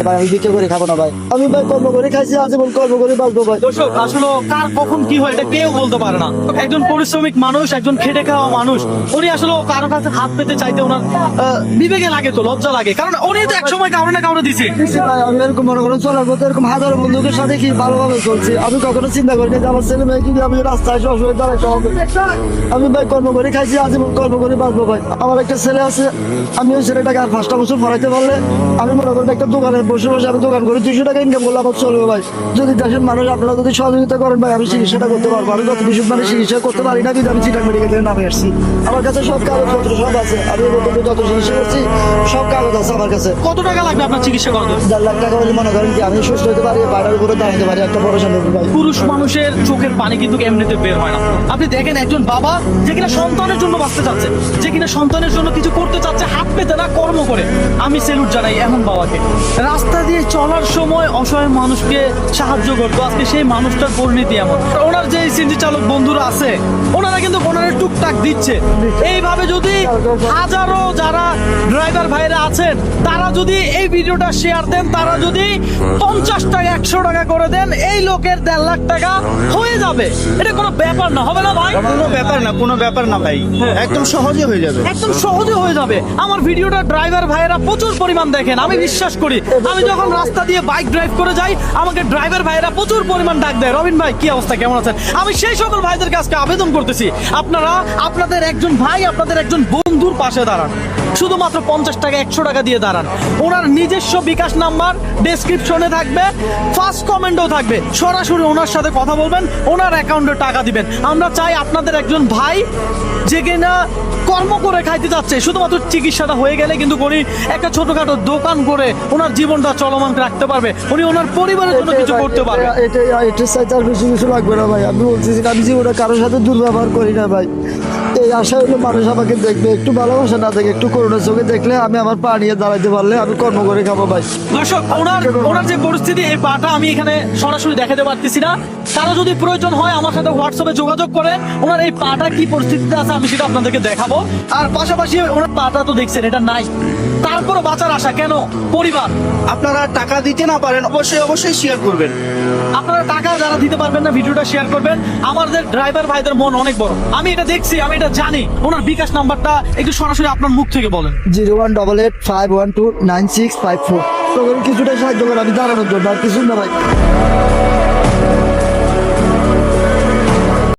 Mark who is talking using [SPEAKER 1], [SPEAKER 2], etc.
[SPEAKER 1] ভাই আমি বিক্রি করে খাবো না ভাই, আমি ভাই কর্ম করে খাইছি, আজীবন কর্ম করে বাঁচবো ভাই।
[SPEAKER 2] দর্শক আসলে কার কখন কি হয় এটা কেউ বলতে পারে না। একজন পরিশ্রমিক মানুষ, একজন খেটে খাওয়া মানুষ, উনি আসলে কারো কাছে হাত পেতে চাইতে ওনার বিবেকে লাগে, তো লজ্জা লাগে, কারণ উনি তো একসময় কাউরে না কাউরে দিছে।
[SPEAKER 1] ভাই আমি এরকম মনে করেন চলার পথে এরকম হাজারো বন্ধুদের সাথে কি ভালোভাবে চলছি, আমি কখনো চিন্তা করিনি যে আমার ছেলে মেয়ে যদি আমি রাস্তায় সবসময় দাঁড়াইতে হবে। আমি ভাই কর্ম করে খাইছি, আজীবন কর্ম করে বাঁচবো ভাই। আমার একটা ছেলে আছে, আমি ওই ছেলেটাকে আর 5টা বছর পড়াইতে পারলে আমি মনে করেন একটা দোকানে বসে বসে আমি দোকান করে 200 টাকা ইনকাম করলে আমার চলবে ভাই। যদি দেশের মানুষ আপনারা যদি সহযোগিতা করেন ভাই, আমি চিকিৎসাটা করতে পারবো। আমি গত 20 মানে চিকিৎসা করতে পারি না, কিন্তু আমি চিটাং মেডিকেলে নামে আসছি, আমার কাছে সব কাগজপত্র সব আছে, আমি যত চিকিৎসা করছি সব কাগজ আছে আমার কাছে।
[SPEAKER 2] কত টাকা লাগবে আপনার চিকিৎসা করতে?
[SPEAKER 1] 4 লাখ টাকা হলে মনে করেন কি আমি সুস্থ হতে পারি, বাইরের উপরে দাঁড়াতে পারি, একটা বড় সম্পর্ক ভাই।
[SPEAKER 2] পুরুষ মানুষের চোখের পানি কিন্তু এমনিতে বের হয় না। আপনি দেখেন একজন বাবা যে কিনা সন্তানের জন্য বাঁচতে চাচ্ছে, যে কিনা সন্তানের জন্য কিছু করতে চাচ্ছে, হাত পেতে না কর্ম করে। আমি স্যালুট জানাই এমন বাবাকে। রাস্তা দিয়ে চলার সময় অসহায় মানুষকে সাহায্য করতো, আজকে সেই মানুষটার পরিণতি এমন। ওনার যে সিএনজি চালক বন্ধুরা আছে, ওনারা কিন্তু ওনারা টুকটাক দিচ্ছে। এইভাবে যদি হাজারো যারা ড্রাইভার ভাইরা আছেন, তারা যদি এই ভিডিওটা শেয়ার দেন, তারা যদি 50 টাকা 100 টাকা করে দেন, এই লোকের 1.5 লাখ টাকা হয়ে যাবে। এটা কোনো ব্যাপার না, হবে না ভাই?
[SPEAKER 3] কোনো ব্যাপার না, কোনো ব্যাপার না ভাই, একদম সহজে হয়ে যাবে,
[SPEAKER 2] একদম সহজে হয়ে যাবে। আমার ভিডিওটা ড্রাইভার ভাইয়েরা প্রচুর পরিমাণ দেখেন, আমি বিশ্বাস করি। আমি যখন রাস্তা দিয়ে বাইক ড্রাইভ করে যাই, আমাকে ড্রাইভার ভাইয়েরা প্রচুর পরিমাণ ডাক দেয়, রবিন ভাই কি অবস্থা, কেমন আছেন? আমি সেই সকল ভাইদের কাছে আবেদন করতেছি, আপনারা আপনাদের একজন ভাই, আপনাদের একজন বন্ধুর পাশে দাঁড়ান, শুধুমাত্র 50 টাকা 100 টাকা দিয়ে দাঁড়ান। ওনার নিজস্ব বিকাশ নাম্বার ডেসক্রিপশনে থাকবে, ফার্স্ট কমেন্টও থাকবে, সরাসরি ওনার সাথে কথা বলবেন, ওনার অ্যাকাউন্টে টাকা দিবেন। আমরা চাই আপনাদের একজন ভাই যে কিনা কর্ম করে খাইতে যাচ্ছে, শুধুমাত্র চিকিৎসাটা হয়ে গেলে কিন্তু উনি একটা ছোটখাটো দোকান করে ওনার জীবনটা চলমান রাখতে পারবে, উনি ওনার পরিবারের জন্য কিছু করতে পারবে।
[SPEAKER 1] এটার চাইতে আর বেশি কিছু লাগবে না ভাই। আমি বলছি যে আমি জীবনে কারোর সাথে দুর্ব্যবহার করি না ভাই। এই আশা হলো মানুষ আমাকে দেখবে, একটু ভালোবাসা না দেখে একটু করুণার চোখে দেখলে আমি আমার পা নিয়ে দাঁড়াইতে পারলে আমি কর্ম করে খাবো ভাই।
[SPEAKER 2] দর্শক ওনার যে পরিস্থিতি, এই পাটা আমি এখানে সরাসরি দেখাতে পারতেছি না। কারো যদি প্রয়োজন হয় আমার সাথে হোয়াটসঅ্যাপে যোগাযোগ করে, ওনার এই পাটা কি পরিস্থিতিতে আছে আমি সেটা আপনাদেরকে দেখাবো। আর পাশাপাশি ওনার পাটা তো দেখছেন এটা নাই, তারপরও বাঁচার আশা কেন? পরিবার।
[SPEAKER 3] আপনারা টাকা দিতে না পারেন অবশ্যই শেয়ার করবেন।
[SPEAKER 2] আপনারা টাকা যারা দিতে পারবেন না, ভিডিওটা শেয়ার করবেন। আমাদের ড্রাইভার ভাইদের মন অনেক বড়, আমি এটা দেখছি, আমি এটা জানি। ওনার বিকাশ নাম্বারটা একটু সরাসরি আপনার মুখ থেকে বলেন।
[SPEAKER 1] 01885129654। তো কিছুটা সাহায্য করে আমি দাঁড়ানোর জন্য, আর কিছু না ভাই।